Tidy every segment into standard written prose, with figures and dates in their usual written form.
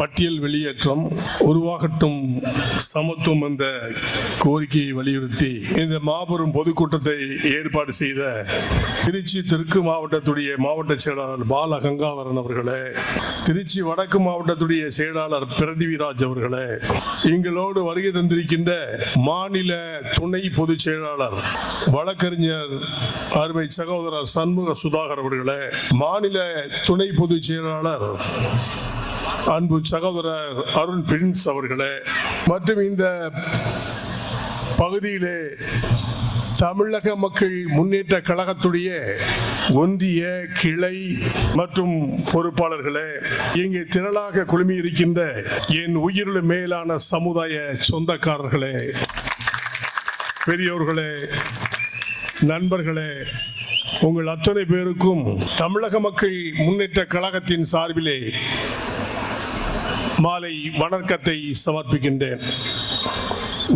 பட்டியல் வெளியேற்றம் உருவாகட்டும் சமத்துவம் என்ற கோரிக்கையை வலியுறுத்தி இந்த மாபெரும் பொதுக்கூட்டத்தை ஏற்பாடு செய்த திருச்சி தெற்கு மாவட்டத்துடைய மாவட்ட செயலாளர் பால கங்காதரன் அவர்களே, திருச்சி வடக்கு மாவட்டத்துடைய செயலாளர் பிரதிவிராஜ் அவர்களே, எங்களோடு வருகை தந்திருக்கின்ற மாநில துணை பொதுச் செயலாளர் வழக்கறிஞர் அருமை சகோதரர் சண்முக சுதாகர் அவர்களே, மாநில துணை பொதுச் செயலாளர் அன்பு சகோதரர் அருண் பிரின்ஸ் அவர்களே, மற்றும் இந்த பகுதியிலே தமிழக மக்கள் முன்னேற்ற கழகத்துடைய ஒன்றிய கிளை மற்றும் பொறுப்பாளர்களே, இங்கே திரளாக குழுமி இருக்கின்ற என் உயிரிழு மேலான சமுதாய சொந்தக்காரர்களே, பெரியோர்களே, நண்பர்களே, உங்கள் அத்தனை பேருக்கும் தமிழக மக்கள் முன்னேற்ற கழகத்தின் சார்பிலே மாலை வணக்கத்தை சமர்ப்பிக்கின்றேன்.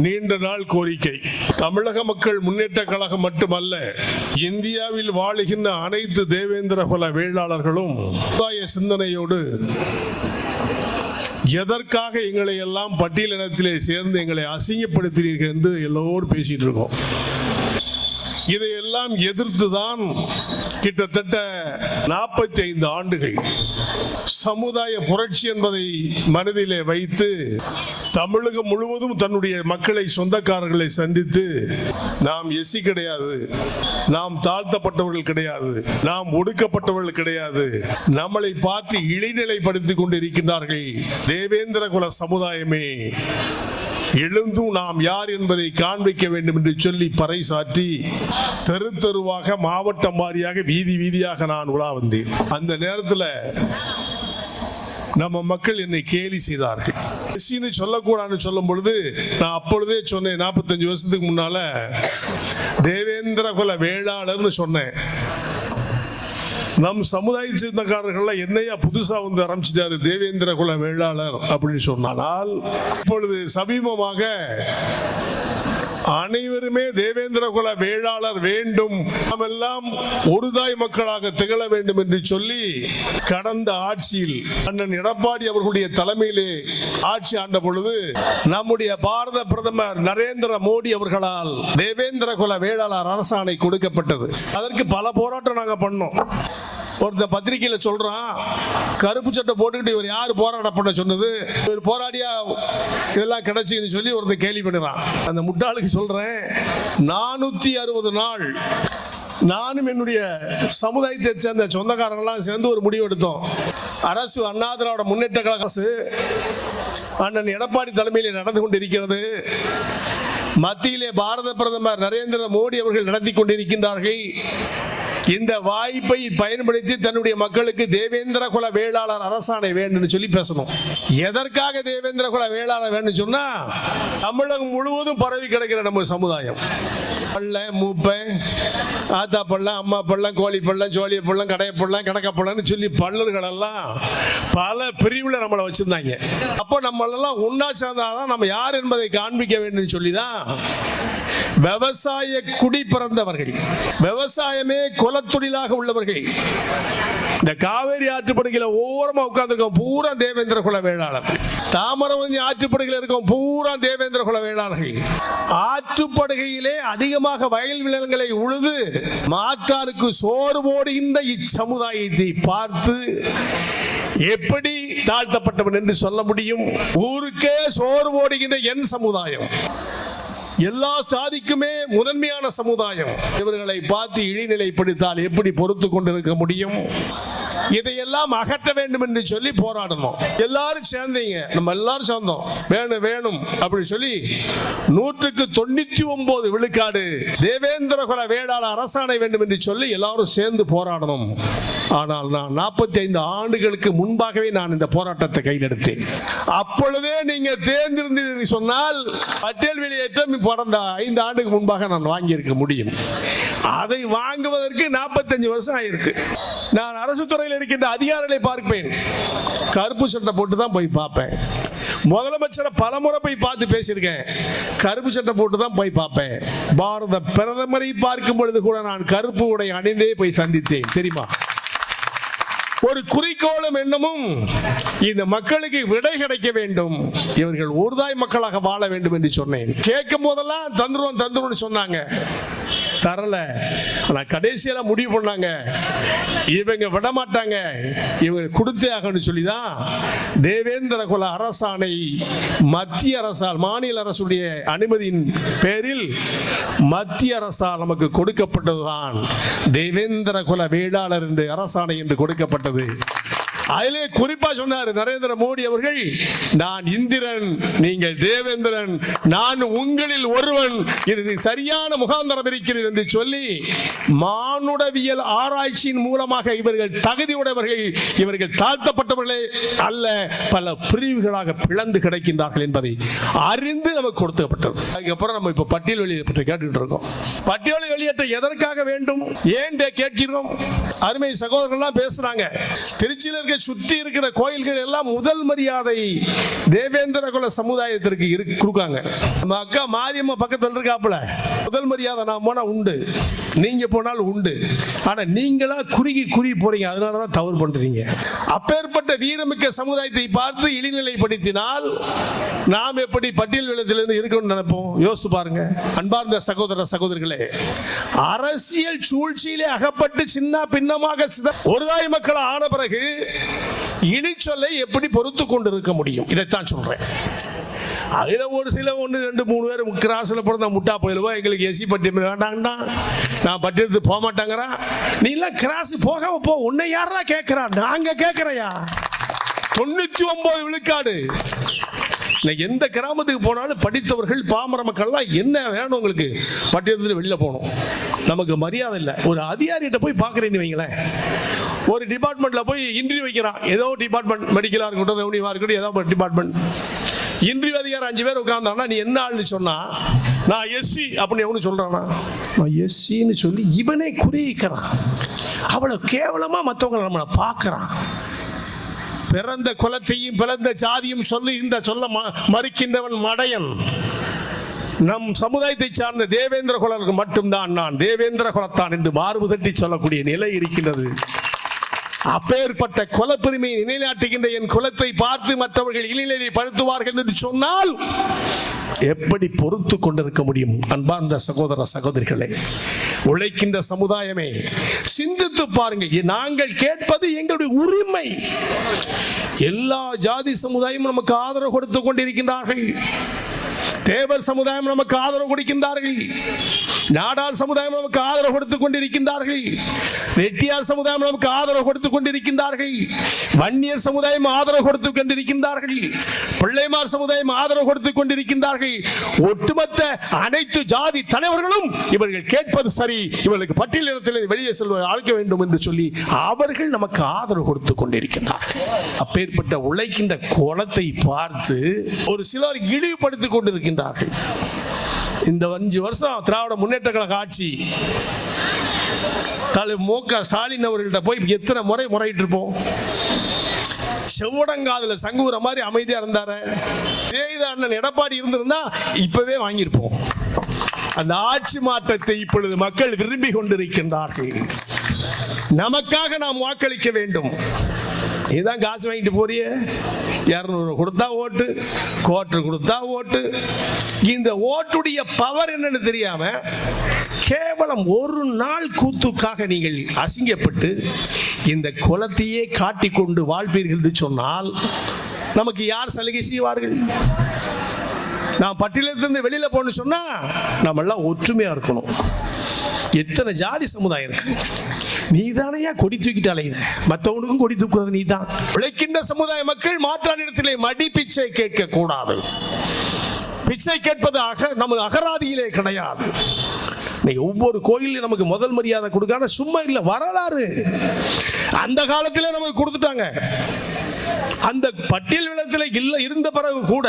நீண்ட நாள் கோரிக்கை. தமிழக மக்கள் முன்னேற்ற கழகம் மட்டுமல்ல, இந்தியாவில் வாழுகின்ற அனைத்து தேவேந்திர குல வேளாளர்களும் சிந்தனையோடு எதற்காக எங்களை எல்லாம் பட்டியலினத்திலே சேர்ந்து எங்களை அசிங்கப்படுத்தினீர்கள் என்று எல்லோரும் பேசிட்டு இருக்கோம். இதையெல்லாம் எதிர்த்துதான் கிட்டத்தட்ட 45 ஆண்டுகள் சமுதாய புரட்சி என்பதை மனதிலே வைத்து தமிழகம் முழுவதும் தன்னுடைய மக்களை, சொந்தக்காரர்களை சந்தித்து, நாம் எசி கிடையாது, நாம் தாழ்த்தப்பட்டவர்கள் கிடையாது, நாம் ஒடுக்கப்பட்டவர்கள் கிடையாது, நம்மளை பார்த்து இளைநிலைப்படுத்திக் கொண்டிருக்கின்றார்கள் தேவேந்திர குல சமுதாயமே, எழுந்தும் நாம் யார் என்பதை காண்பிக்க வேண்டும் என்று சொல்லி பறைசாற்றி தெரு தெருவாக, மாவட்டம் வாரியாக, வீதி வீதியாக நான் உலா வந்தேன். அந்த நேரத்தில் நம்ம மக்கள் என்னை கேலி செய்தார்கள். எஸ்சின்னு சொல்லக்கூடாதுன்னு சொல்லும் பொழுது நான் அப்பொழுதே சொன்னேன், 45 வருஷத்துக்கு முன்னால தேவேந்திர குல வேளாளர்னு சொன்னேன். நம் சமுதாய சேர்ந்தக்காரர்கள் என்னையா புதுசா வந்து ஆரம்பிச்சிட்டாரு தேவேந்திர குல வேளாளர் அப்படின்னு சொன்னால், இப்பொழுது சமீபமாக அனைவருமே தேவேந்திர குல வேளாளர் வேண்டும், நாம் எல்லாம் ஒரு தாய் மக்களாக திகழ வேண்டும் என்று சொல்லி கடந்த ஆட்சியில் அண்ணன் எடப்பாடி அவர்களுடைய தலைமையிலே ஆட்சி ஆண்ட பொழுது நம்முடைய பாரத பிரதமர் நரேந்திர மோடி அவர்களால் தேவேந்திர குல வேளாளர் அரசாணை கொடுக்கப்பட்டது. அதற்கு பல போராட்டம் நாங்க பண்ணோம். ஒருத்த பத்திரிகையில சொல்றான், கருப்பு சட்டை போட்டுக்கிட்டு இவர் யாரு போராட பண்ண சொன்னது, இவர் போராடியா இதெல்லாம் கிடைச்சுன்னு சொல்லி ஒருத்தர் கேள்வி பண்ணுறான். அந்த முட்டாளுக்கு சொல்றேன், 460 நாள் நானும் என்னுடைய சமுதாயத்தை சேர்ந்த சொந்தக்காரங்களாம் சேர்ந்து ஒரு முடிவு எடுத்தோம். அரசு அண்ணா திராவிட முன்னேற்ற கழக அரசு அண்ணன் எடப்பாடி தலைமையில் நடந்து கொண்டிருக்கிறது. மத்தியிலே பாரத பிரதமர் நரேந்திர மோடி அவர்கள் நடத்தி கொண்டிருக்கின்றார்கள். இந்த வாய்ப்பை பயன்படுத்தி தன்னுடைய மக்களுக்கு தேவேந்திர குல வேளாளர் அரசாணை வேண்டும் சொல்லி பேசணும். எதற்காக தேவேந்திர குல வேளாளர் வேண்டும் சொன்னா, தமிழகம் முழுவதும் பரவி கிடக்கிற நம்ம சமுதாயம், பள்ளம், மூப்பன், ஆத்தா பள்ளம், அம்மா பள்ளம், கோழி பள்ளம், ஜோலிய பள்ளம், கடைய பள்ளம், கணக்க பள்ளம்னு சொல்லி பள்ளர்கள் எல்லாம் பல பிரிவுல நம்மளை வச்சிருந்தாங்க. அப்போ நம்மளெல்லாம் ஒன்னா சேர்ந்தாதான் நம்ம யார் என்பதை காண்பிக்க வேண்டும் சொல்லிதான் விவசாய குடி பிறந்தவர்கள், விவசாயமே குலத்தொழிலாக உள்ளவர்கள், இந்த காவேரி ஆற்றுப்படுகையில ஓரமா உட்கார்ந்துருக்கோம் பூரா தேவேந்திர குல வேளாளர், தாமிரபரணி ஆற்றுப்படுகையில் இருக்கோம் பூரா தேவேந்திர குல வேளாளர்கள். ஆற்றுப்படுகையிலே அதிகமாக வயல் நிலங்களை உழுது மாற்றாருக்கு சோறு போடுகின்ற இச்சமுதாயத்தை பார்த்து எப்படி தாழ்த்தப்பட்டவன் என்று சொல்ல முடியும்? ஊருக்கே சோறு போடுகின்ற என் சமுதாயம், எல்லா சாதிக்குமே முதன்மையான சமுதாயம், இவர்களை பார்த்து இழிநிலைப்படுத்தால் எப்படி பொறுத்து கொண்டிருக்க முடியும்? இதையெல்லாம் அகற்ற வேண்டும் என்று சொல்லி போராடணும். எல்லாரும் சேர்ந்தீங்க, நம்ம எல்லாரும் சேர்ந்தோம், வேணும் வேணும் அப்படின்னு சொல்லி 199 விழுக்காடு தேவேந்திர குல வேளாளர் அரசாணை வேண்டும் என்று சொல்லி எல்லாரும் சேர்ந்து போராடணும். ஆனால் நான் 45 ஆண்டுகளுக்கு முன்பாகவே நான் இந்த போராட்டத்தை கையில் எடுத்தேன். அப்பொழுதே நீங்க தேர்ந்தெடுத்து சொன்னால் பட்டியல் வெளியேற்றம் கடந்த 5 ஆண்டுக்கு முன்பாக நான் வாங்கி இருக்க முடியும். அதை வாங்குவதற்கு 45 வருஷம் ஆயிருக்கு. நான் அரசு துறையில் இருக்கின்ற அதிகாரிகளை பார்ப்பேன், கருப்பு சட்டை போட்டு தான் போய் பார்ப்பேன். முதலமைச்சரை பலமுறை போய் பார்த்து பேசியிருக்கேன், கருப்பு சட்டை போட்டு தான் போய் பார்ப்பேன். பாரத பிரதமரை பார்க்கும் பொழுது கூட நான் கருப்பு உடை அணிந்தே போய் சந்தித்தேன். தெரியுமா? ஒரு குறிக்கோளும் எண்ணமும் இந்த மக்களுக்கு விடை கிடைக்க வேண்டும், இவர்கள் ஒருதாய் மக்களாக வாழ வேண்டும் என்று சொன்னேன். கேட்கும் போதெல்லாம் தந்துருவோம் சொன்னாங்க, தரல. ஆனா கடைசியில முடிவு பண்ணாங்க, இவங்க விட மாட்டாங்க, இவங்க கொடுத்தே ஆகணும்னு சொல்லிதான் தேவேந்திர குல அரசாணை மத்திய அரசால், மாநில அரசுடைய அனுமதியின் பேரில் மத்திய அரசால் நமக்கு கொடுக்கப்பட்டதுதான் தேவேந்திர குல வேளாளர் என்று அரசாணை என்று கொடுக்கப்பட்டது. அதிலே குறிப்பா சொன்னார் நரேந்திர மோடி அவர்கள், நான் இந்திரன், நீங்கள் தேவேந்திரன், நான் உங்களில் ஒருவன், இது சரியான முகாந்தரம் இருக்கிறது என்று சொல்லி மானுடவியல் ஆராய்ச்சியின் மூலமாக இவர்கள் தகுதியுடையவர்கள், இவர்கள் தாழ்த்தப்பட்டவர்களே அல்ல, பல பிரிவுகளாக பிளந்து கிடைக்கின்றார்கள் என்பதை அறிந்து நமக்கு கொடுக்கப்பட்டது. அதுக்கப்புறம் நம்ம இப்ப பட்டியல் வெளியேற்ற கேட்டுட்டு இருக்கோம். பட்டியல் வெளியேற்ற எதற்காக வேண்டும், ஏன் கேட்கிறோம்? அருமை சகோதரர்கள்லாம் பேசுறாங்க. திருச்சியில் இருக்க சுற்றி இருக்கிற கோயில்கள் எல்லாம் முதல் மரியாதை தேவேந்திர குல சமுதாயத்திற்கு கொடுக்காங்க. நம்ம அக்கா மாரியம்மா பக்கத்தில் இருக்காப்புல, முதல் மரியாதை நான் போனா உண்டு, நீங்க போனால் உண்டு. ஆனா நீங்களா குறுகி போறீங்க, அதனாலதான் தவறு பண்றீங்க. அப்பேற்பட்ட வீரமிக்க சமுதாயத்தை பார்த்து இழிநிலைப்படுத்தினால் நாம் எப்படி பட்டியல் விளத்திலிருந்து இருக்கணும்னு நினைப்போம்? யோசித்து பாருங்க. அன்பார்ந்த சகோதர சகோதரிகளே, அரசியல் சூழ்ச்சியிலே அகப்பட்டு சின்ன பின்னமாக ஒருதாய் மக்கள் ஆன பிறகு இனி சொல்லை எப்படி பொறுத்து கொண்டு இருக்க முடியும்? இதைத்தான் சொல்றேன். அதுல ஒரு சில 1 2 3 பேர் கிராஸ்ல பிறந்த முட்டா போயிடுவா, எங்களுக்கு எஸ்சி பட்டியல் வேண்டாங்கண்ணா, நான் பட்டியலுக்கு போக மாட்டாங்கிறா. நீ எல்லாம் கிராஸ் போகாம போ, உன்னை யாரா கேட்கிறா? நாங்க கேட்கிறையா? 99 விழுக்காடு. எந்த கிராமத்துக்கு போனாலும் படித்தவர்கள் பாமர மக்கள்லாம் என்ன வேணும் உங்களுக்கு, பட்டியலிருந்து வெளியில போகணும். நமக்கு மரியாதை இல்லை. ஒரு அதிகாரிகிட்ட போய் பார்க்குறேன்னு வைங்களேன், ஒரு டிபார்ட்மெண்ட்ல போய் இன்டர்வியூ வைக்கிறான், ஏதோ டிபார்ட்மெண்ட், மெடிக்கலா இருக்கட்டும், ரெவன்யூவா இருக்கட்டும், ஏதோ டிபார்ட்மெண்ட் இன்டர்வியூ அதிகாரி 5 பேர் உட்கார்ந்தானா, நீ என்ன ஆள்னு சொன்னா, நான் எஸ்சி அப்படின்னு எவனு சொல்றானா, நான் எஸ்சின்னு சொல்லி இவனே குறிக்கிறான். அவ்வளவு கேவலமா மற்றவங்க நம்மளை பார்க்கறான். பிறந்த குலத்தையும் பிறந்த ஜாதியும் சொல்ல மறுக்கின்றவன் மடையன். நம் சமுதாயத்தை சார்ந்த தேவேந்திர குலருக்கு மட்டும்தான் நான் தேவேந்திர குலத்தான் என்று மார்பு தட்டி சொல்லக்கூடிய நிலை இருக்கின்றது. அப்பேற்பட்ட குலப்பெருமையை நிலைநாட்டுகின்ற என் குலத்தை பார்த்து மற்றவர்கள் இழிநிலைப்படுத்துவார்கள் என்று சொன்னால் எப்படி பொறுத்து கொண்டிருக்க முடியும்? அன்பார்ந்த சகோதர சகோதரிகளே, உழைக்கின்ற சமுதாயமே சிந்தித்து பாருங்கள். நாங்கள் கேட்பது எங்களுடைய உரிமை. எல்லா ஜாதி சமுதாயமும் நமக்கு ஆதரவு கொடுத்து கொண்டிருக்கின்றார்கள். தேவர் சமுதாயம் நமக்கு ஆதரவு கொடுக்கின்றார்கள். நாடார் சமுதாயம் நமக்கு ஆதரவு கொடுத்துக் கொண்டிருக்கின்றார்கள். ரெட்டியார் சமுதாயம் நமக்கு ஆதரவு கொடுத்துக் கொண்டிருக்கின்றார்கள். வன்னியர் சமுதாயம் ஆதரவு கொடுத்துக் கொண்டிருக்கின்றார்கள். பிள்ளைமார் சமுதாயம் ஆதரவு கொடுத்துக் கொண்டிருக்கின்றார்கள். ஒட்டுமொத்த அனைத்து ஜாதி தலைவர்களும் இவர்கள் கேட்பது சரி, இவர்களுக்கு பட்டியலிடத்தில் வெளியே செல்வதை அழைக்க வேண்டும் என்று சொல்லி அவர்கள் நமக்கு ஆதரவு கொடுத்துக் கொண்டிருக்கின்றார்கள். அப்பேற்பட்ட உழைக்கின்ற கோலத்தை பார்த்து ஒரு சிலர் இழிவுபடுத்திக் கொண்டிருக்கின்றார்கள். இந்த 5 வருஷம் திராவிட முன்னேற்ற கழக ஆட்சி, மு.க. ஸ்டாலின் அவர்கள்ட்ட போய் எத்தனை முறை முறையிட்டு இருப்போம். செவ்வடங்காதுல சங்கூர மாதிரி அமைதியா இருந்தாரு. அண்ணன் எடப்பாடி இருந்திருந்தா இப்பவே வாங்கியிருப்போம். அந்த ஆட்சி மாற்றத்தை இப்பொழுது மக்கள் விரும்பி கொண்டிருக்கின்றார்கள். நமக்காக நாம் வாக்களிக்க வேண்டும். இதுதான் காசு வாங்கிட்டு போறிய, 200 கொடுத்தா ஓட்டு, கோட்டு கொடுத்தா ஓட்டு. இந்த ஓட்டுடைய பவர் என்னன்னு தெரியாம கேவலம் ஒரு நாள் கூத்துக்காக நீங்கள் அசிங்கப்பட்டு இந்த குலத்தையே காட்டிக்கொண்டு வாழ்வீர்கள் என்று சொன்னால் நமக்கு யார் சலுகை செய்வார்கள்? நான் பட்டியலிருந்து வெளியில போன்னு சொன்னா நம்ம எல்லாம் ஒற்றுமையா இருக்கணும். எத்தனை ஜாதி சமுதாயம் இருக்கு, நீதானையா கொடி தூக்கிட்டு அலையுத, மற்றவனுக்கும் கொடி தூக்குறது நீதான். உழைக்கின்ற சமுதாய மக்கள் மாற்றானிடத்திலே மடி பிச்சை கேட்க கூடாது. பிச்சை கேட்பது நமது அகராதியிலே கிடையாது. ஒவ்வொரு கோயிலும் நமக்கு முதல் மரியாதை கொடுக்காத சும்மா இல்ல, வரலாறு அந்த காலத்திலே நமக்கு கொடுத்துட்டாங்க. அந்த பட்டியல் விளத்தில் இல்ல இருந்த பிறகு கூட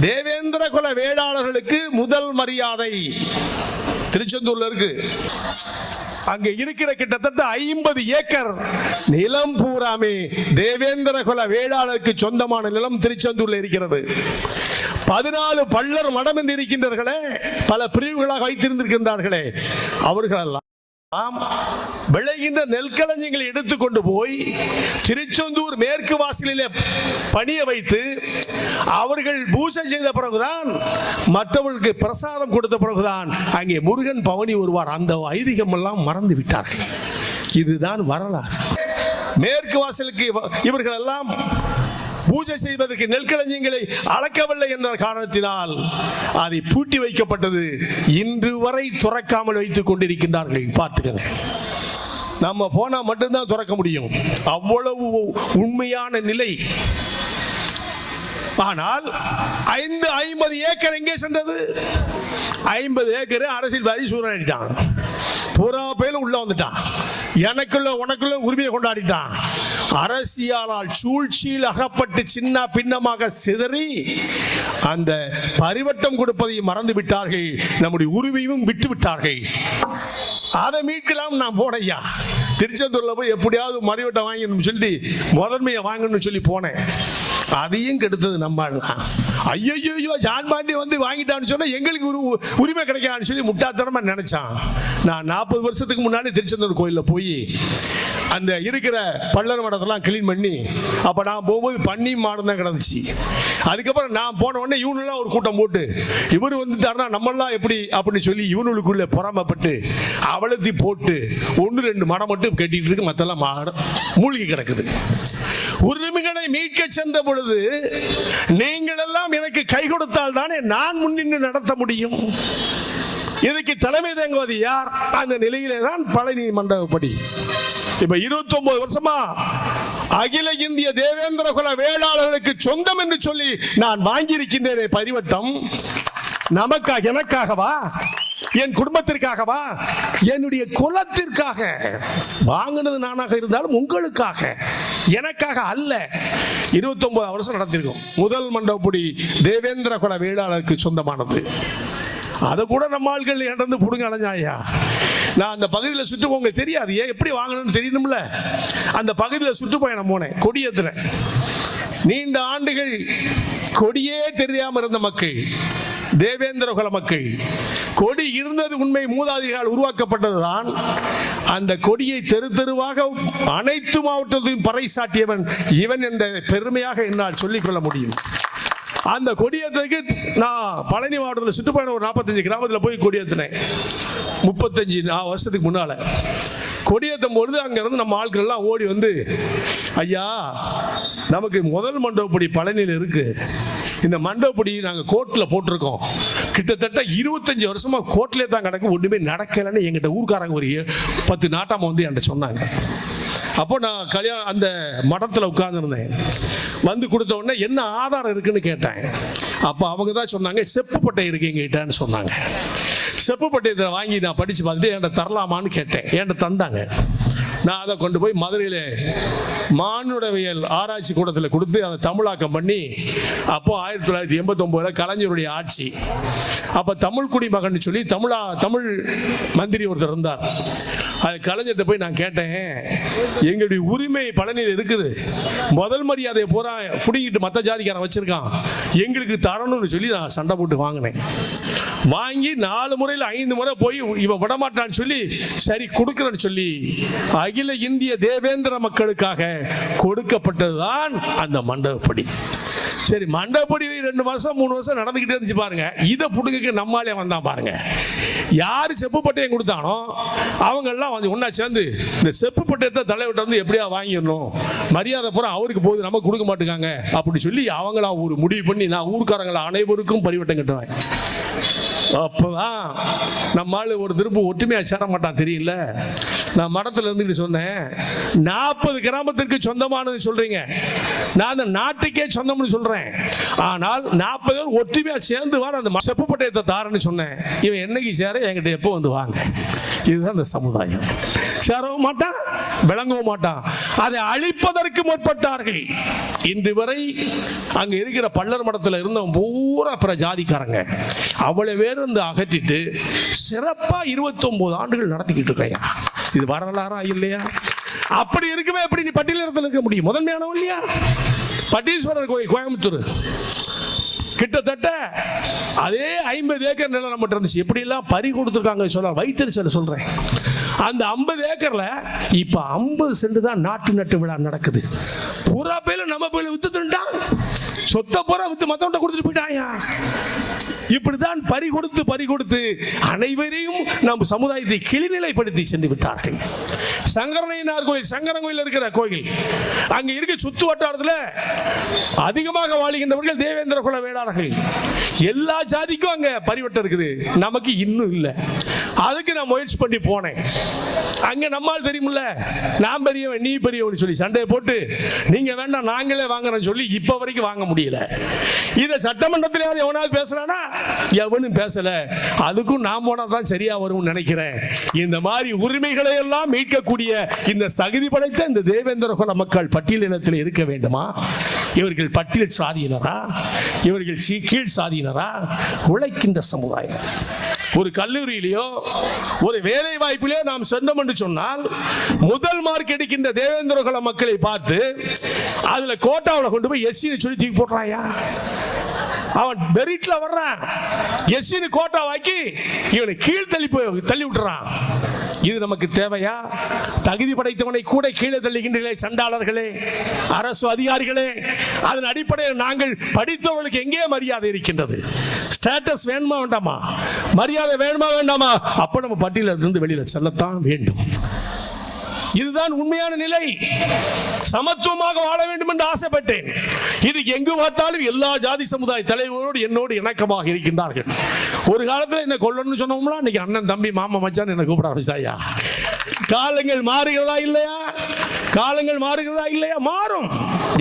தேவேந்திர குல வேளாளர்களுக்கு முதல் மரியாதை திருச்செந்தூர்ல இருக்கு. அங்க இருக்கிற கிட்டத்தட்ட 50 ஏக்கர் நிலம் பூராமே தேவேந்திர குல வேளாளருக்கு சொந்தமான நிலம் திருச்செந்தூர்ல இருக்கிறது. 14 பள்ளர் மடம் என்று இருக்கின்றார்களே, பல பிரிவுகளாக வைத்திருந்திருக்கின்றார்களே, அவர்களெல்லாம் விளைகின்ற நெல்களஞ்சியங்களை எடுத்துக்கொண்டு போய் திருச்செந்தூர் மேற்கு வாசலிலே பணிய வைத்து அவர்கள் பூஜை செய்த பிறகுதான், மற்றவர்களுக்கு பிரசாதம் கொடுத்த பிறகுதான் அங்கே முருகன் பவனி வருவார். அந்த ஐதீகம் எல்லாம் மறந்து விட்டார்கள். இதுதான் வரலாறு. மேற்கு வாசலுக்கு இவர்கள் எல்லாம் பூஜை செய்வதற்கு நெல்களஞ்சியங்களை அளக்கவில்லை என்ற காரணத்தினால் அதை பூட்டி வைக்கப்பட்டது. இன்று வரை துறக்காமல் வைத்துக் கொண்டிருக்கின்றார்கள். பார்த்துக்கங்க, நம்ம போனா மட்டும்தான் துறக்க முடியும். அவ்வளவு உண்மையான நிலை. ஆனால் 50 ஏக்கர் எங்கே சென்றது? 50 ஏக்கர் அரசியல்வாதி சூறாடிட்டான். பூரா பேரும் உள்ள வந்துட்டான். எனக்குள்ள உனக்குள்ள உரிமையை கொண்டாடிட்டான். அரசியலால் சூழ்ச்சியில் அகப்பட்டு சின்ன பின்னமாக சிதறி அந்த பரிவட்டம் கொடுப்பதை மறந்து விட்டார்கள். நம்முடைய உரிமையும் விட்டு விட்டார்கள். அதை மீட்கலாம். நான் போனையா திருச்செந்தூர்ல போய் எப்படியாவது மறிவட்டம் வாங்கணும்னு சொல்லி முதன்மையை வாங்கணும்னு சொல்லி போனேன். அதையும் கெடுத்தது நம்ம தான். ஐயோ ஜான் பாண்டி வந்து வாங்கிட்டான்னு சொன்னா எங்களுக்கு உரிமை கிடைக்காதுன்னு சொல்லி முட்டாத்தனமா நினைச்சான். நான் 40 வருஷத்துக்கு முன்னாடி திருச்செந்தூர் கோயிலில் போய் அந்த இருக்கிற பள்ளர் மடத்தெல்லாம் கிளீன் பண்ணி, அப்போ நான் போகும்போது பன்னி மாடம் தான் கிடந்துச்சு. அதுக்கப்புறம் நான் போன உடனே இவனுலாம் ஒரு கூட்டம் போட்டு இவர் வந்துட்டாருன்னா நம்மளாம் எப்படி அப்படின்னு சொல்லி இவனுக்குள்ள பொறாமப்பட்டு அவளத்தி போட்டு 1-2 மடம் மட்டும் கட்டிட்டு இருக்கு. மற்றெல்லாம் மூழ்கி கிடக்குது. உரிமைகளை மீட்க சென்ற பொழுது நீங்கள் எல்லாம் எனக்கு கை கொடுத்தால் தானே நான் முன்னின்று நடத்த முடியும். இதுக்கு தலைமை தாங்குவது யார்? அந்த நிலையிலே தான் பழனி மண்டபப்படி இப்ப 29 வருஷமா அகில இந்திய தேவேந்திர குல வேளாளர்களுக்கு சொந்தம் என்று சொல்லி நான் வாங்கியிருக்கின்றேனே பரிவட்டம். நமக்காக, எனக்காகவா? என் குடும்பத்திற்காகவா? என்னுடைய குலத்திற்காக வாங்கினது நானாக இருந்தாலும் உங்களுக்காக, எனக்காக அல்ல. 29 வருஷம் நடத்திருக்கோம். முதல் மண்டபப்படி தேவேந்திர குல வேளாளருக்கு சொந்தமானது. அதை கூட நம்ம ஆட்கள் இழந்து புடுங்க அடைஞ்சாயா. நான் அந்த பகுதியில் சுற்றுப்போங்க தெரியாது, ஏன் எப்படி வாங்கணும்னு தெரியணும்ல. அந்த பகுதியில் சுற்றுப்பயணம் போனேன். கொடியேற்றினேன். நீண்ட ஆண்டுகள் கொடியே தெரியாமல் இருந்த மக்கள், தேவேந்திர குல மக்கள், கொடி இருந்தது உண்மை, மூதாதிரிகள் உருவாக்கப்பட்டதுதான். அந்த கொடியை தெரு தெருவாக அனைத்து மாவட்டத்தையும் பறைசாட்டியவன் இவன் என்ற பெருமையாக என்னால் சொல்லிக்கொள்ள முடியும். அந்த கொடியேற்றத்துக்கு நான் பழனி மாவட்டத்தில் சுற்றுப்பயணம் ஒரு 45 கிராமத்தில் போய் கொடியேற்றினேன். 35 வருஷத்துக்கு முன்னால கொடியேற்றும் பொழுது அங்கிருந்து நம்ம ஆட்கள் எல்லாம் ஓடி வந்து, ஐயா நமக்கு முதல் மண்டபப்படி பழனியில் இருக்கு, இந்த மண்டபப்படி நாங்கள் கோர்ட்டில் போட்டிருக்கோம், கிட்டத்தட்ட 25 வருஷமா கோர்ட்லேயே தான் கிடக்கு, ஒன்றுமே நடக்கலைன்னு எங்கிட்ட ஊர்க்காரங்க ஒரு 10 நாட்டாம வந்து என்கிட்ட சொன்னாங்க. அப்போ நான் கல்யாணம் அந்த மடத்தில் உட்கார்ந்துருந்தேன். வந்து கொடுத்த உடனே என்ன ஆதாரம் இருக்குன்னு கேட்டேன். அப்போ அவங்க தான் சொன்னாங்க, செப்பு பட்டை இருக்கு எங்கிட்டன்னு சொன்னாங்க. செப்பு பட்டயத்தை வாங்கி நான் படித்து பார்த்துட்டு என்கிட்ட தரலாமான்னு கேட்டேன். என்கிட்ட தந்தாங்க. நான் அதை கொண்டு போய் மதுரையில் மானுடவியல் ஆராய்ச்சி கூடத்தில் கொடுத்து அதை தமிழாக்கம் பண்ணி, அப்போ 1989 கலைஞருடைய ஆட்சி. அப்போ தமிழ் குடிமகன் சொல்லி தமிழ் மந்திரி ஒருத்தர் இருந்தார். அது கலைஞர்கிட்ட போய் நான் கேட்டேன், எங்களுடைய உரிமை பழனியில் இருக்குது, முதல் மரியாதையை பூரா பிடிங்கிட்டு மற்ற ஜாதிக்காரன் வச்சிருக்கான், எங்களுக்கு தரணும்னு சொல்லி நான் சண்டை போட்டு வாங்கினேன். வாங்கி 4 முறையில் 5 முறை போய் இவன் விடமாட்டான்னு சொல்லி சரி கொடுக்குறேன்னு சொல்லி அகில இந்திய தேவேந்திர மக்களுக்காக கொடுக்கப்பட்டதுதான் அந்த மண்டபப்படி. சரி, மண்டபப்படி 2 மாசம் 3 வருஷம் நடந்துக்கிட்டே இருந்துச்சு பாருங்க. இதை புடுங்க நம்மாலே வந்தான் பாருங்க. யாரு செப்பு பட்டயம் கொடுத்தானோ அவங்க எல்லாம் வந்து ஒன்னா சேர்ந்து இந்த செப்பு பட்டயத்தை தலைவிட்ட வந்து எப்படியா வாங்கிடணும், மரியாதை பூரா அவருக்கு போகுது, நமக்கு கொடுக்க மாட்டேங்காங்க அப்படி சொல்லி அவங்களா ஒரு முடிவு பண்ணி நான் ஊர்க்காரங்களை அனைவருக்கும் பரிவட்டம் கட்டுவேன். அப்போதான் நம்மால் ஒரு திருப்பு ஒற்றுமையாக சேர மாட்டான் தெரியல. நான் மடத்தில் இருந்துக்கிட்டு சொன்னேன், 40 கிராமத்திற்கு சொந்தமானது சொல்றீங்க, நான் அந்த நாட்டுக்கே சொந்தம்னு சொல்றேன். ஆனால் 40 பேர் ஒற்றுமையாக சேர்ந்து வாங்க அந்த செப்பு பட்டயத்தை தாரன்னு சொன்னேன். இவன் என்னைக்கு சேர என்கிட்ட எப்போ வந்து வாங்க. இதுதான் இந்த சமுதாயம். சேரவும் மாட்டான், விளங்கவும் மாட்டான். அதை அழிப்பதற்கு முற்பட்டார்கள். இன்று வரை அங்க இருக்கிற பள்ளர் மடத்தில் இருந்தவன் பூரா பிற ஜாதிக்காரங்க அவ்வளவு பேர் வந்து அகற்றிட்டு சிறப்பா 29 ஆண்டுகள் நடத்திக்கிட்டு இருக்கையா. இது வரலாறா இல்லையா? அப்படி இருக்குமே எப்படி நீ பட்டியலிடத்தில் இருக்க முடியும்? முதன்மையானவன் இல்லையா? பட்டீஸ்வரர் கோயில் கோயம்புத்தூர் கிட்டத்தட்ட அதே 50 ஏக்கர் நிலம் நம்மகிட்ட இருந்துச்சு. எப்படி எல்லாம் பறி கொடுத்துருக்காங்க சொல்ல வைத்தறிச்சல் சொல்றேன். அந்த 50 ஏக்கர்ல இப்ப 50 சென்ட் தான் நாட்டு நட்டு விழா நடக்குது. புறா பேல நம்ம பேல வித்துட்டான், சொத்த புறா வித்து மத்தவன்ட்ட கொடுத்துட்டு போயிட்டாயா. இப்படிதான் பறி கொடுத்து அனைவரையும் நம் சமுதாயத்தை கிளிநிலைப்படுத்தி சென்று விட்டார்கள். சங்கரனையனார் கோயில், சங்கரன் இருக்கிற கோயில், அங்க இருக்க சுத்து வட்டாரத்தில் அதிகமாக வாழுகின்றவர்கள் தேவேந்திர குல வேளாளர்கள். எல்லா ஜாதிக்கும் அங்க பரிவட்டம் இருக்குது, நமக்கு இன்னும் இல்லை. அதுக்கு நான் முயற்சி பண்ணி போனேன். அங்க நம்மால் தெரியுமில்ல, நான் பெரியவன் நீ பெரியவன் சொல்லி சண்டையை போட்டு நீங்க வேண்டாம் நாங்களே வாங்குறோம் சொல்லி இப்ப வரைக்கும் வாங்க முடியல. இத சட்டமன்றத்திலேயாவது எவனாவது பேசுறானா? எவனும் பேசல. அதுக்கும் நான் போனா தான் சரியா வரும் நினைக்கிறேன். இந்த மாதிரி உரிமைகளை எல்லாம் மீட்கக்கூடிய இந்த தகுதி படைத்த இந்த தேவேந்திர குல மக்கள் பட்டியலினத்தில் இருக்க வேண்டுமா? இவர்கள் பட்டியல் சாதியினரா? இவர்கள் கீழ் சாதியினரா? உழைக்கின்ற சமுதாயம். ஒரு கல்லூரியிலேயோ ஒரு வேலை வாய்ப்பிலேயோ நாம் சொன்னோம் என்று சொன்னால் முதல் மார்க் எடுக்கின்ற தேவேந்திர குல மக்களை பார்த்து அதுல கோட்டாவில் கொண்டு போய் எஸ்சி சொல்லி தூக்கி போடுறாயா? அவன் மெரிட்ல வர்றான், எஸ்சி கோட்டா வாக்கி இவனை கீழ் தள்ளி விட்டுறான். இது நமக்கு தேவையா? தகுதி படைத்தவனை கூட கீழே தள்ளுகின்றீர்களே சண்டாளர்களே, அரசு அதிகாரிகளே. அதன் அடிப்படையில் நாங்கள் படித்தவர்களுக்கு எங்கே மரியாதை இருக்கின்றது? ஸ்டேட்டஸ் வேணுமா வேண்டாமா? மரியாதை வேணுமா வேண்டாமா? அப்ப நம்ம பட்டியலிருந்து வெளியில செல்லத்தான் வேண்டும். இதுதான் உண்மையான நிலை. சமத்துவமாக வாழ வேண்டும் என்று ஆசைப்பட்டேன். இது எங்கு பார்த்தாலும் எல்லா ஜாதி சமுதாய தலைவரோடு என்னோடு இணக்கமாக இருக்கின்றார்கள். ஒரு காலத்தில் என்ன கொல்லணும்னு சொன்னோம்னா இன்னைக்கு அண்ணன் தம்பி மாமா மச்சான் என்ன கூப்பிட ஆரம்பிச்சாயா. காலங்கள் மாறுகிறதா இல்லையா? காலங்கள் மாறுகிறதா இல்லையா? மாறும்.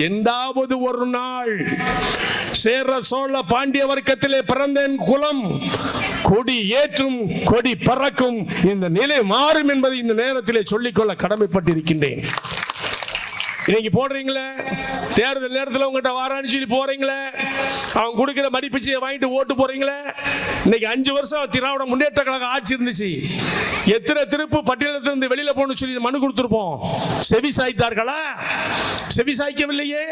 எந்தாவது ஒரு நாள் சேர சோழ பாண்டிய வர்க்கத்திலே பிறந்தேன் குலம் கொடி ஏற்றும் கொடி பறக்கும். இந்த நிலை மாறும் என்பதை இந்த நேரத்திலே சொல்லிக்கொள்ள கடமைப்பட்டிருக்கின்றேன். இன்னைக்கு போடுறீங்களே தேர்தல் நேரத்தில் உங்ககிட்ட வாரான்னு சொல்லி போறீங்களே, அவன் கொடுக்கிற மடிப்பிச்சையை வாங்கிட்டு ஓட்டு போறீங்களே. இன்னைக்கு 5 வருஷம் திராவிட முன்னேற்ற கழகம் ஆட்சி இருந்துச்சு. எத்தனை திருப்பு பட்டியலிருந்து வெளியில போகணும்னு சொல்லி மனு கொடுத்துருப்போம். செவி சாய்த்தார்களா? செவி சாய்க்கவில்லையே.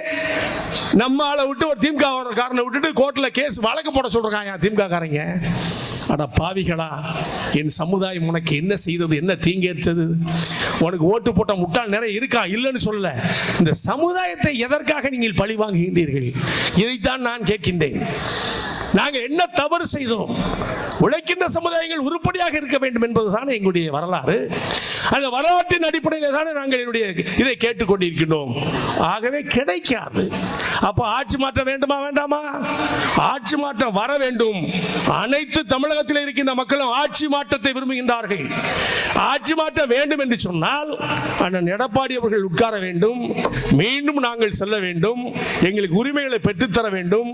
நம்ம ஆளை விட்டு ஒரு திமுக காரனை விட்டுட்டு கோர்ட்ல கேஸ் வழக்கு போட சொல்றாங்க திமுக காரங்க. அட பாவிகளா, என் சமுதாயம் உனக்கு என்ன செய்தது? என்ன தீங்கேற்றது? உனக்கு ஓட்டு போட்ட முட்டாள் நிறைய இருக்கா, இல்லைன்னு சொல்ல. இந்த சமுதாயத்தை எதற்காக நீங்கள் பழி வாங்குகின்றீர்கள்? இதைத்தான் நான் கேட்கின்றேன். நாங்கள் என்ன தவறு செய்தோம்? உழைக்கின்ற சமுதாயங்கள் உருப்படியாக இருக்க வேண்டும் என்பதுதான் எங்களுடைய வரலாறு. அந்த வரலாற்றின் அடிப்படையில் தானே நாங்கள் என்னுடைய இதை கேட்டுக்கொண்டிருக்கின்றோம். ஆகவே கிடைக்காது. அப்ப ஆட்சி மாற்றம் வேண்டுமா வேண்டாமா? ஆட்சி மாற்றம் வர வேண்டும். அனைத்து தமிழகத்தில் இருக்கின்ற மக்களும் ஆட்சி மாற்றத்தை விரும்புகின்றார்கள். ஆட்சி மாற்றம் வேண்டும் என்று சொன்னால் அண்ணன் எடப்பாடி அவர்கள் உட்கார வேண்டும். மீண்டும் நாங்கள் செல்ல வேண்டும். எங்களுக்கு உரிமைகளை பெற்றுத்தர வேண்டும்.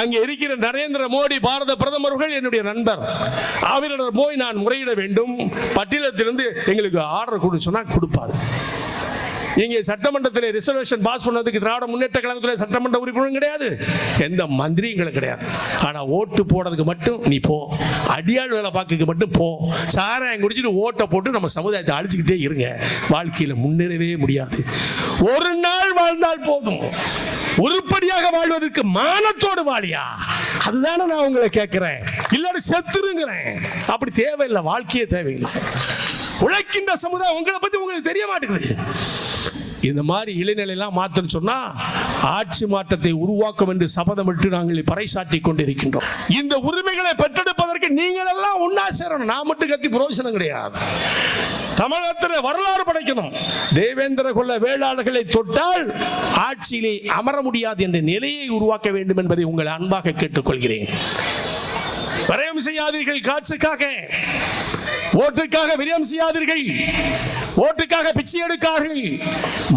அங்கே இருக்கிற நரேந்திர மோடி பாரத பிரதமர்கள் என்னுடைய நண்பர். அவரிடம் போய் நான் முறையிட வேண்டும். பட்டியலத்திலிருந்து எங்களுக்கு ஆர்டர் கொடு சொன்னா கொடுப்பாரு. இங்கே சட்டமன்றத்தில் ரிசர்வேஷன் பாஸ் பண்ணதுக்கு திராவிட முன்னேற்ற கழகத்தில் சட்டமன்ற உறுப்பினரும் கிடையாது, எந்த மந்திரியும் கிடையாது. ஆனா ஓட்டு போடுறதுக்கு மட்டும் நீ போ, அடியாள் வேலை பார்க்க மட்டும் போ. சாராயம் குடிச்சிட்டு ஓட்டை போட்டு நம்ம சமுதாயத்தை அழிச்சுக்கிட்டே இருங்க. வாழ்க்கையில முன்னேறவே முடியாது. ஒரு நாள் வாழ்ந்தால் போதும். உருப்படியாக வாழ்வதற்கு மானத்தோடு வாழியா, அதுதானே நான் உங்களை கேட்கிறேன். இல்லாட்டி செத்துருங்கிறேன். அப்படி தேவையில்லை, வாழ்க்கையே தேவையில்லை. உழைக்கின்ற சமுதாயம் உங்களை பத்தி உங்களுக்கு தெரிய மாட்டேங்குது. இந்த மாதிரி இளைஞர்களெல்லாம் மாற்றணும் சொன்னா ஆட்சி மாற்றத்தை உருவாக்கும் என்று சபதமிட்டு நாங்கள் பறைசாற்றி கொண்டிருக்கின்றோம். இந்த உரிமைகளை பெற்றெடுப்பதற்கு நீங்கள் எல்லாம் ஒன்னா சேரணும். நான் மட்டும் கத்தி பிரயோஜனம் கிடையாது. தமிழகத்தில் வரலாறு படைக்கணும். தேவேந்திர குல வேளாளர்களை தொட்டால் ஆட்சியிலே அமர முடியாது என்ற நிலையை உருவாக்க வேண்டும் என்பதை உங்களை அன்பாக கேட்டுக்கொள்கிறேன். விரயம் செய்யாதீர்கள். காட்சிக்காக ஓட்டுக்காக விரயம் செய்யாதீர்கள். ஓட்டுக்காக பிச்சை எடுக்கார்கள்.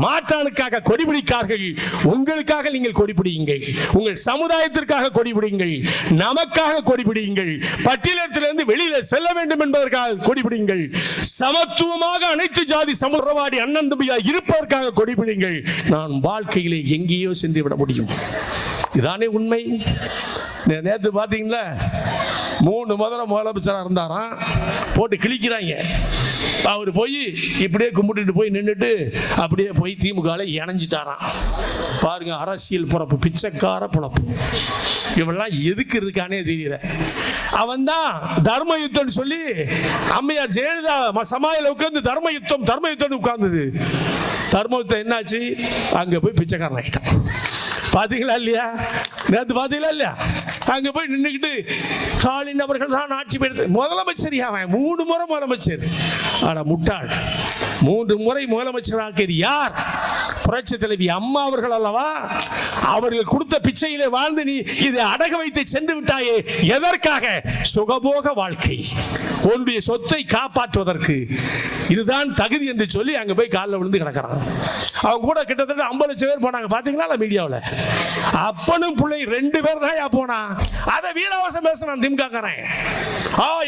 மாற்றானுக்காக கொடிபிடிக்கார்கள். உங்களுக்காக நீங்கள் கொடிபிடியுங்கள். உங்கள் சமுதாயத்திற்காக கொடிபிடியுங்கள். நமக்காக கொடிபிடியுங்கள். பட்டியலிருந்து வெளியில செல்ல வேண்டும் என்பதற்காக கொடிபிடியுங்கள். சமத்துவமாக அனைத்து ஜாதி சமுதாயவாடி அண்ணன் தம்பியா இருப்பதற்காக கொடிபிடியுங்கள். நான் வாழ்க்கையிலே எங்கேயோ சென்று விட முடியும். இதானே உண்மை. நேற்று பார்த்தீங்களா, 3 முதலமைச்சராக இருந்தாராம், போட்டு கிழிக்கிறாங்க. அவர் போய் இப்படியே கும்பிட்டுட்டு போய் நின்றுட்டு அப்படியே போய் திமுக இணைஞ்சிட்டாராம். பாருங்க, அரசியல் பொறப்பு, பிச்சைக்கார பொழப்பு. இவெல்லாம் எதுக்கு இருக்கானே தெரியல. அவன் தான் தர்ம யுத்தம் சொல்லி அம்மையார் ஜெயலலிதா சமாயில உட்கார்ந்து தர்ம யுத்தம் உட்கார்ந்தது. தர்ம யுத்தம் என்னாச்சு? அங்க போய் பிச்சைக்காரன் ஆகிட்டான். பாத்தீங்களா இல்லையா? நேற்று பாத்தீங்களா இல்லையா? அங்க போய் நின்றுக்கிட்டு ஸ்டாலின் அவர்கள் தான் ஆட்சி பெற்று முதலமைச்சர். அவன் 3 முறை முதலமைச்சர். ஆனா முட்டாள், 3 முறை முதலமைச்சராக்கியது யார்? புரட்சி தலைவி அம்மா அவர்கள் அல்லவா? அவர்கள் கொடுத்த பிச்சையிலே வாழ்ந்து நீ இதை அடக வைத்து சென்று விட்டாயே, எதற்காக? சுகபோக வாழ்க்கை, உன்னுடைய சொத்தை காப்பாற்றுவதற்கு. இதுதான் தகுதி என்று சொல்லி அங்க போய் காலில் விழுந்து கிடக்கிறான். அவங்க கூட கிட்டத்தட்ட 50 லட்சம் பேர் போனாங்க. பாத்தீங்களா மீடியாவில்? அப்பனும் பிள்ளை 2 பேர் தான் போனா. அதை வீராவசம் பேசுறான் திமுககாரன்.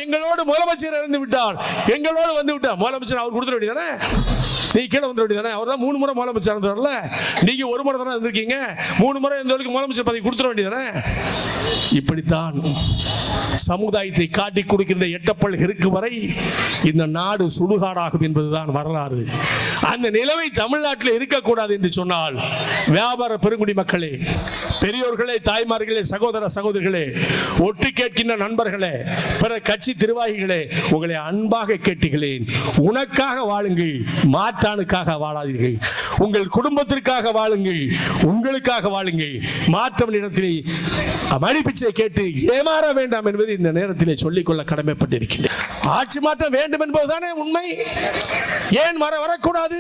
எங்களோடு முதலமைச்சர் இருந்து விட்டால், எங்களோடு வந்து விட்டார் முதலமைச்சர். அவர் கொடுத்துட வேண்டியதானே? நீ கீழே வந்துட வேண்டியதானே? அவர் தான் 3 முறை முதலமைச்சர் இருந்தார்ல. நீங்க 1 முறை தானே இருந்திருக்கீங்க. 3 முறை இருந்தவருக்கு முதலமைச்சர் பதவி கொடுத்துட வேண்டியதானே? இப்படித்தான் சமுதாயத்தை காட்டி கொடுக்கின்ற எட்டப்பல் இருக்கு வரை இந்த நாடு சுடுகாடாகும் என்பதுதான் வரலாறு. அந்த நிலைமை தமிழ்நாட்டில் இருக்கக்கூடாது என்று சொன்னால், வியாபார பெருங்குடி மக்களே, பெரியோர்களே, தாய்மார்களே, சகோதர சகோதரிகளே, ஒட்டு கேட்கின்ற நண்பர்களே, பிற கட்சி திருவாகிகளே, உங்களை அன்பாக கேட்டுகிறேன். உனக்காக வாழுங்கள், மாற்றானுக்காக வாழாதீர்கள். உங்கள் குடும்பத்திற்காக வாழுங்கள், உங்களுக்காக வாழுங்கள். மாற்றம் இடத்திலே மணிப்பிச்சை கேட்டு ஏமாற வேண்டாம் என்பது இந்த நேரத்திலே சொல்லிக்கொள்ள கடமைப்பட்டிருக்கின்றேன். ஆட்சி மாற்றம் வேண்டும் என்பதுதானே உண்மை. ஏன் வரக்கூடாது?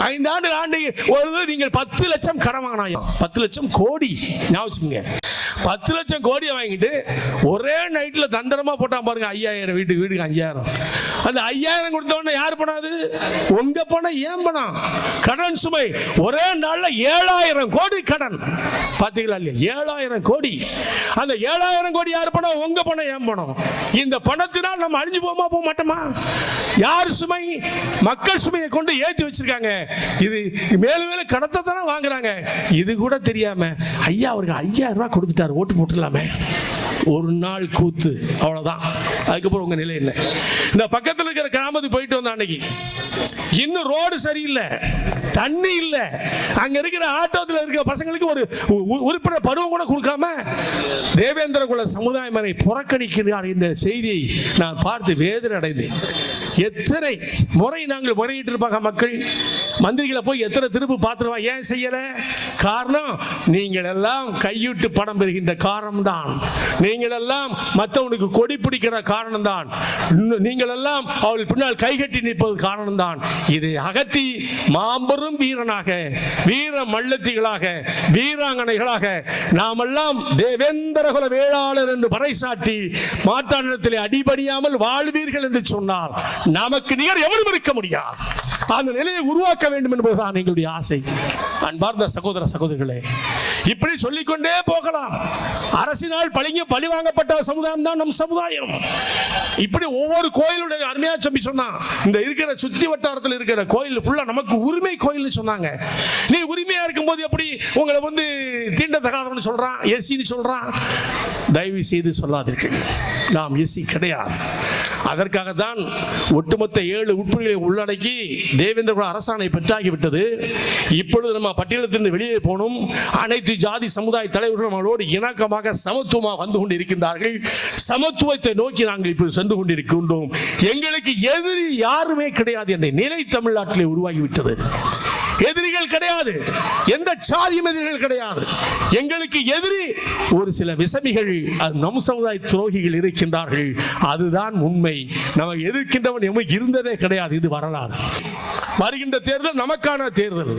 5 ஆண்டு ஒரு நீங்கள் 10 லட்சம் கடன் வாங்கினாயும், 10 லட்சம் கோடி ஞாபகம். 10 லட்சம் கோடியை வாங்கிட்டு ஒரே நைட்ல தந்திரமா போட்டான் பாருங்க. 5000 வீட்டுக்கு 5000. அந்த 5000 கொடுத்தவன யார் பண்ணாது? உங்க பணம். ஏன் பணம்? கடன் சுமை ஒரே நாள்ல 7000 கோடி கடன். பாத்தீங்களா இல்லையா? 7000 கோடி. அந்த 7000 கோடி யார் பணம்? உங்க பணம். ஏன் பணம்? இந்த பணத்தினால் நம்ம அழிஞ்சு போக மாட்டோமா? யார் சுமை? மக்கள் சுமையை கொண்டு ஏற்றி வச்சிருக்காங்க. இது மேலும் மேலும் கடத்தை தானே வாங்குறாங்க. இது கூட தெரியாம ஐயா அவருக்கு 5000 ரூபாய் கொடுத்துட்டாரு, ஓட்டு போட்டுலாமே. ஒரு நாள் கூத்து, அவ்வளவுதான். அதுக்கப்புறம் உங்க நிலை என்ன? இந்த பக்கத்தில் இருக்கிற கிராமத்துக்கு போயிட்டு வந்த அன்னைக்கு இன்னும் ரோடு சரியில்லை, தண்ணி இல்ல. அங்க இருக்கிற ஆட்டோத்தில் இருக்கிற பசங்களுக்கு ஒரு உறுப்பினர் பருவம் கூட கொடுக்காம தேவேந்திர குல சமுதாயமனை புறக்கணிக்கிறார் என்ற செய்தியை நான் பார்த்து வேதனை அடைந்தேன். எத்தனை முறை நாங்கள் முறையிட்டு இருப்பாங்க மக்கள். மந்திரிகளை போய் எத்தனை திருப்பு பார்த்துருவா. ஏன் செய்யல? காரணம், நீங்கள் எல்லாம் கையூட்டு படம் பெறுகின்ற காரணம் தான். நீங்கள் எல்லாம் மற்றவனுக்கு கொடி பிடிக்கிற காரணம் தான். நீங்கள் எல்லாம் அவள் பின்னால் கைகட்டி நிற்பது காரணம் தான். இதை அகற்றி மாபெரும் வீரனாக, வீர மல்லத்திகளாக, வீராங்கனைகளாக நாமெல்லாம் தேவேந்திர குல வேளாளர் என்று பறைசாட்டி மாற்றானிடத்திலே அடிபணியாமல் வாழ்வீர்கள் என்று சொன்னால் நமக்கு நிகர் எவரும் இருக்க முடியாது. அந்த நிலையை உருவாக்க வேண்டும் என்பதுதான் எங்களுடைய ஆசை. அன்பார்ந்த சகோதர சகோதரிகளே, இப்படி சொல்லிக்கொண்டே போகலாம். அரசினால் பழி வாங்கப்பட்ட சமுதாயம் தான் நம் சமுதாயம். இப்படி ஒவ்வொரு கோயிலுடைய அருமையா சொன்னா, இந்த இருக்கிற சுத்தி வட்டாரத்தில் இருக்கிற கோயில் ஃபுல்லா நமக்கு உரிமை கோயில் சொன்னாங்க. நீ உரிமையா இருக்கும் போது எப்படி உங்களை தீண்டத்தகாதவன்னு சொல்றான், எஸ்சின்னு சொல்றான்? தயவு செய்து சொல்லாதீர்கள், நாம் எஸ்சி கிடையாது. அதற்காகத்தான் ஒட்டுமொத்த 7 உட்பிரிவுகளை உள்ளடக்கி தேவேந்திர குல அரசாணை பெற்றாகிவிட்டது. இப்பொழுது நம்ம பட்டியலத்திலிருந்து வெளியே போனோம். அனைத்து ஜாதி சமுதாய தலைவர்கள் நம்மளோடு இணக்கமாக சமத்துவமாக வந்து கொண்டிருக்கின்றார்கள். சமத்துவத்தை நோக்கி நாங்கள் இப்போது சென்று கொண்டிருக்கின்றோம். எங்களுக்கு எதிரி யாருமே கிடையாது என்ற நிலை தமிழ்நாட்டிலே உருவாகிவிட்டது. எதிரிகள் கிடையாது, எந்த சாதியும் எதிரிகள் கிடையாது. எங்களுக்கு எதிரி ஒரு சில விசமிகள், நம் சமுதாய துரோகிகள் இருக்கின்றார்கள். அதுதான் உண்மை. நமக்கு எதிர்க்கின்றவன் எமக்கு இருந்ததே கிடையாது. இது வரலாறு. வருகின்ற தேர்தல் நமக்கான தேர்தல்,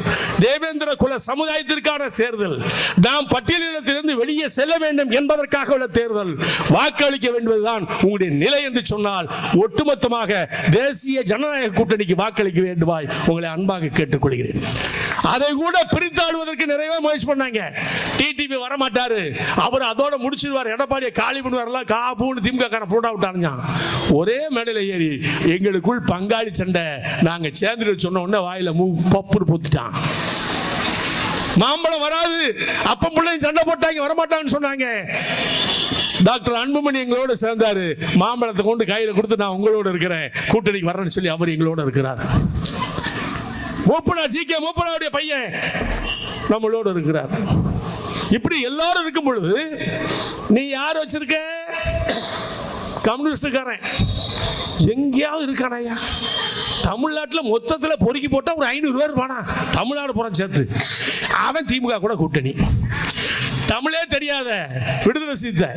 தேவேந்திர குல சமுதாயத்திற்கான தேர்தல். நாம் பட்டியலிடத்திலிருந்து வெளியே செல்ல வேண்டும் என்பதற்காக உள்ள தேர்தல். வாக்களிக்க வேண்டுவதுதான் உங்களுடைய நிலை என்று சொன்னால், ஒட்டுமொத்தமாக தேசிய ஜனநாயக கூட்டணிக்கு வாக்களிக்க வேண்டுமாய் உங்களை அன்பாக கேட்டுக்கொள்கிறேன். அதை கூட பிரித்தாடுவதற்கு நிறைய முயற்சி பண்ணாங்க. டிடிவி வரமாட்டாரு, அவர் அதோட முடிச்சிருவார், எடப்பாடியை காலி பண்ணுவார்லாம் காப்புன்னு திமுக போட்டா விட்டானுங்க. ஒரே மேடையில் ஏறி எங்களுக்குள் பங்காளி சண்டை, நாங்க சேர்ந்து சொன்ன உடனே வாயில பப்புன்னு பொத்துட்டான். மாம்பழம் வராது, அப்ப பிள்ளைங்க சண்டை போட்டாங்க, வரமாட்டாங்கன்னு சொன்னாங்க. டாக்டர் அன்புமணி எங்களோட சேர்ந்தாரு. மாம்பழத்தை கொண்டு கையில கொடுத்து நான் உங்களோட இருக்கிறேன், கூட்டணிக்கு வரேன்னு சொல்லி அவர் எங்களோட இருக்கிறார். மூப்பனா ஜி.கே. மூப்பனாவுடைய பையன் நம்மளோடு இருக்கிறார். இப்படி எல்லாரும் இருக்கும் பொழுது நீ யார் வச்சிருக்க? கம்யூனிஸ்டுக்காரன் எங்கேயாவது இருக்கானாயா? தமிழ்நாட்டில் மொத்தத்தில் பொறுக்கி போட்டால் ஒரு 500 பேர் இருப்பானா? தமிழ்நாடு புறம் சேர்த்து. அவன் திமுக கூட கூட்டணி. தமிழே தெரியாத விடுதலை சித்த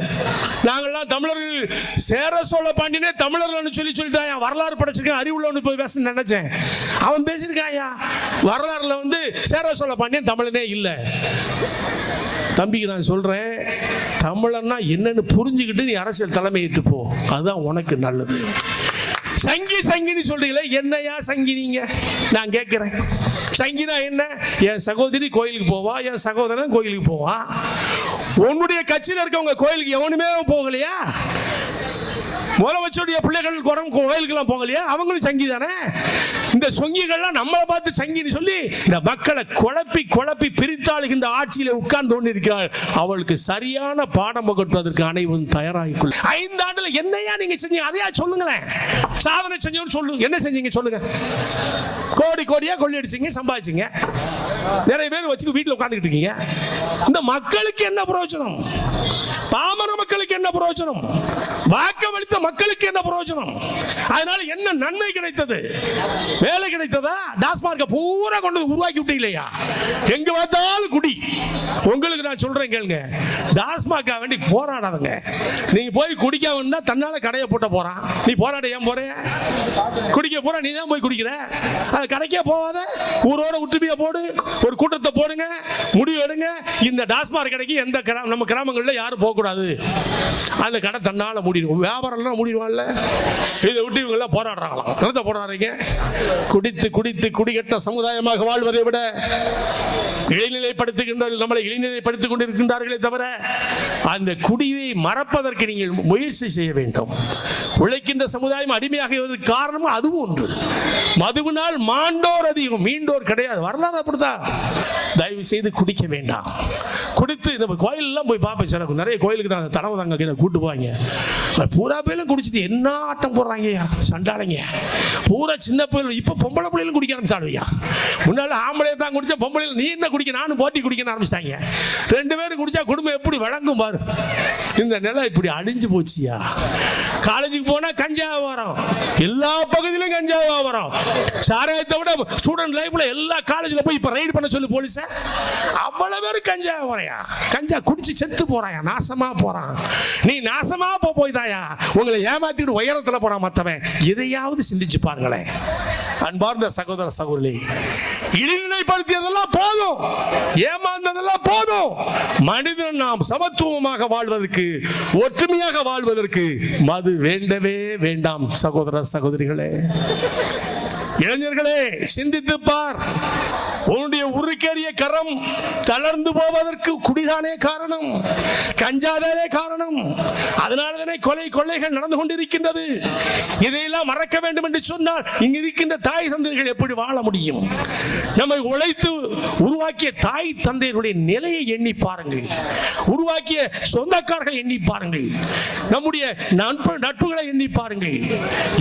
நாங்கள்லாம் தமிழர்கள். சேர சோழ பாண்டியனே தமிழர்கள் சொல்லிட்டான். வரலாறு படைச்சிருக்கேன், அறிவுள்ளவனு போய் பேச நினைச்சேன். அவன் பேசியிருக்காயா வரலாறுல சேர சோழ பாண்டியன் தமிழனே இல்லை. தம்பிக்கு நான் சொல்றேன், தமிழன்னா என்னன்னு புரிஞ்சுக்கிட்டு நீ அரசியல் தலைமை ஏற்று போ, அதுதான் உனக்கு நல்லது. சங்கி சங்கின்னு சொல்றீங்களே, என்னையா சங்கி நீங்க? நான் கேட்கிறேன், சங்கினா என்ன? என் சகோதரி கோயிலுக்கு போவா, என் சகோதரன் கோயிலுக்கு போவா. உன்னுடைய கட்சியில் இருக்கவங்க கோயிலுக்கு எவனுமே போகலையா? முதலமைச்சருடைய பிள்ளைகள் கோயிலுக்கெல்லாம் போகலையா? அவங்களும் சங்கி தானே. இந்த சொங்கிகள்லாம் நம்மளை பார்த்து சங்கின்னு சொல்லி இந்த மக்களை குழப்பி குழப்பி பிரித்தாளுகின்ற ஆட்சியில உட்கார்ந்து கொண்டு இருக்கிறார். அவளுக்கு சரியான பாடம் புகட்டுவதற்கு அனைவரும் தயாராகிக்கொள். 5 ஆண்டுல என்னையா நீங்க செஞ்சீங்க? அதையா சொல்லுங்களேன். சாதனை செஞ்சோன்னு சொல்லு. என்ன செஞ்சீங்க சொல்லுங்க. கோடி கோடியா கொள்ளையடிச்சீங்க, சம்பாதிச்சீங்க, நிறைய பேர் வச்சு வீட்டில் உட்கார்ந்துக்கிட்டு இருக்கீங்க. இந்த மக்களுக்கு என்ன பிரயோஜனம்? பாமர மக்களுக்கு என்ன பிரயோஜனம்? வாக்களித்த மக்களுக்கு என்ன பிரயோஜனம்? அதனால என்ன நன்மை கிடைத்தது? வேலை கிடைத்ததா? டாஸ்மார்க்க பூரா கொண்டு உருவாக்கி விட்டீங்களா? எங்க பார்த்தாலும் குடி. உங்களுக்கு நான் சொல்றேன் கேளுங்க, டாஸ்மார்க்க வேண்டி போராடாதங்க. நீங்க போய் குடிக்க வேணா தன்னால கடையை போட்ட போறான். நீ போராட ஏன் போற? குடிக்க போற நீ தான் போய் குடிக்கிற. அது கடைக்கே போவாத, ஊரோட விட்டுப்பிய போடு, ஒரு கூட்டத்தை போடுங்க, முடிவு எடுங்க. இந்த டாஸ்மார்க் கடைக்கு எந்த நம்ம கிராமங்களில் யாரும் போகக்கூடாது. அந்த கடை தன்னால மூடிடும். வியாபாரம் மூடிடுவான்ல. இதை விட்டு இவங்க எல்லாம் போராடுறாங்களாம். என்னத்த போராடுறீங்க? குடித்து குடித்து குடிகட்ட சமுதாயமாக வாழ்வதை விட இளைநிலைப்படுத்துகின்றார்கள், நம்மளை இளைநிலைப்படுத்திக் கொண்டிருக்கின்றார்களே தவிர அந்த குடியை மறப்பதற்கு நீங்கள் முயற்சி செய்ய வேண்டும். உழைக்கின்ற சமுதாயம் அடிமையாக காரணம் அதுவும் ஒன்று. மதுவினால் மாண்டோர் அதிகம், மீண்டோர் கிடையாது. வரலாறு அப்படித்தான். தயவு செய்து குடிக்க வேண்டாம். குடித்து நம்ம கோயிலெல்லாம் போய் பார்ப்பேன். சார் நிறைய கோயிலுக்கு நான் தலைமை தாங்க கூட்டு போவாங்க. பூரா பேரும் குடிச்சிட்டு என்ன ஆட்டம் போடுறாங்க சண்டாளைங்க. பூரா சின்ன பிள்ளை இப்போ பொம்பளை பிள்ளைகளும் குடிக்க ஆரம்பிச்சாடுவையா. முன்னால ஆம்பளையை தான் குடிச்சா பொம்பளைகள் நீ என்ன குடிக்க, நானும் போட்டி குடிக்க ஆரம்பிச்சிட்டாங்க. 2 பேரும் குடிச்சா குடும்பம் எப்படி வழங்கும் பாரு. இந்த நிலை இப்படி அழிஞ்சு போச்சியா. காலேஜுக்கு போனா கஞ்சா வியாபாரம், எல்லா பகுதியிலும் கஞ்சா வியாபாரம். சாராயத்தை விட ஸ்டூடெண்ட் லைஃப்ல எல்லா காலேஜில் போய் இப்ப ரைடு பண்ண சொல்லி போலீஸ அவ்வளவு பேரும் கஞ்சா வியாபாரியா. கஞ்சா குடிச்சு செத்து போறாயா, நாசமா போறான். நீ நாசமா போய்தாயா, உங்களை ஏமாத்திட்டு உயரத்துல போறான் மத்தவன். இதையாவது சிந்திச்சு பாருங்களேன். அன்பார்ந்த சகோதர சகோதரி, இழிநிலைப்படுத்தியதெல்லாம் போதும், ஏமாந்ததெல்லாம் போதும். மனிதன் நாம் சமத்துவமாக வாழ்வதற்கு, ஒற்றுமையாக வாழ்வதற்கு மது வேண்டவே வேண்டாம். சகோதர சகோதரிகளே, இளைஞர்களே, சிந்தித்து பார். உன்னுடைய உருக்கேறிய கரம் தளர்ந்து போவதற்கு குடிதானே காரணம், கஞ்சாதானே காரணம். அதனால்தானே கொள்ளைகள் நடந்து கொண்டிருக்கின்றது. இதையெல்லாம் மறக்க வேண்டும் என்று சொன்னால் இங்கு இருக்கின்ற தாய் தந்தையர்கள் எப்படி வாழ முடியும்? நம்மை உழைத்து உருவாக்கிய தாய் தந்தையருடைய நிலையை எண்ணி பாருங்கள். உருவாக்கிய சொந்தக்காரர்கள் எண்ணி பாருங்கள். நம்முடைய நட்புகளை எண்ணி பாருங்கள்.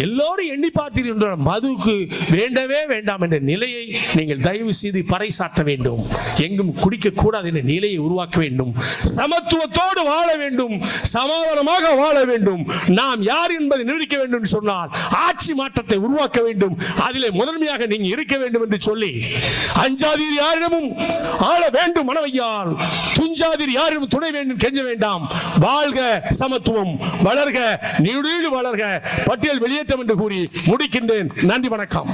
எல்லோரும் எண்ணி பார்த்தீர்கள். மதுவுக்கு வேண்டவே வேண்டாம் என்ற நிலையை நீங்கள் தயவு செய்து பறைசாற்ற வேண்டும். எங்கும் குடிக்க கூடாது என்ற நிலையை உருவாக்க வேண்டும். சமத்துவத்தோடு வாழ வேண்டும், சமாதானமாக வாழ வேண்டும். நாம் யார் என்பதை நிரூபிக்க வேண்டும் என்று சொன்னால் ஆட்சி மாற்றத்தை உருவாக்க வேண்டும். அதிலே முதன்மையாக நீங்க இருக்க வேண்டும் என்று சொல்லி, அஞ்சாதீர் யாரிடமும் ஆள வேண்டும் மனவையால், துஞ்சாதீர் யாரிடமும் துணை வேண்டும் கெஞ்ச வேண்டாம். வாழ்க சமத்துவம், வளர்க நீடூழி வளர்க. பட்டியல் வெளியேற்றம் என்று கூறி முடிக்கின்றேன். நன்றி, வணக்கம்.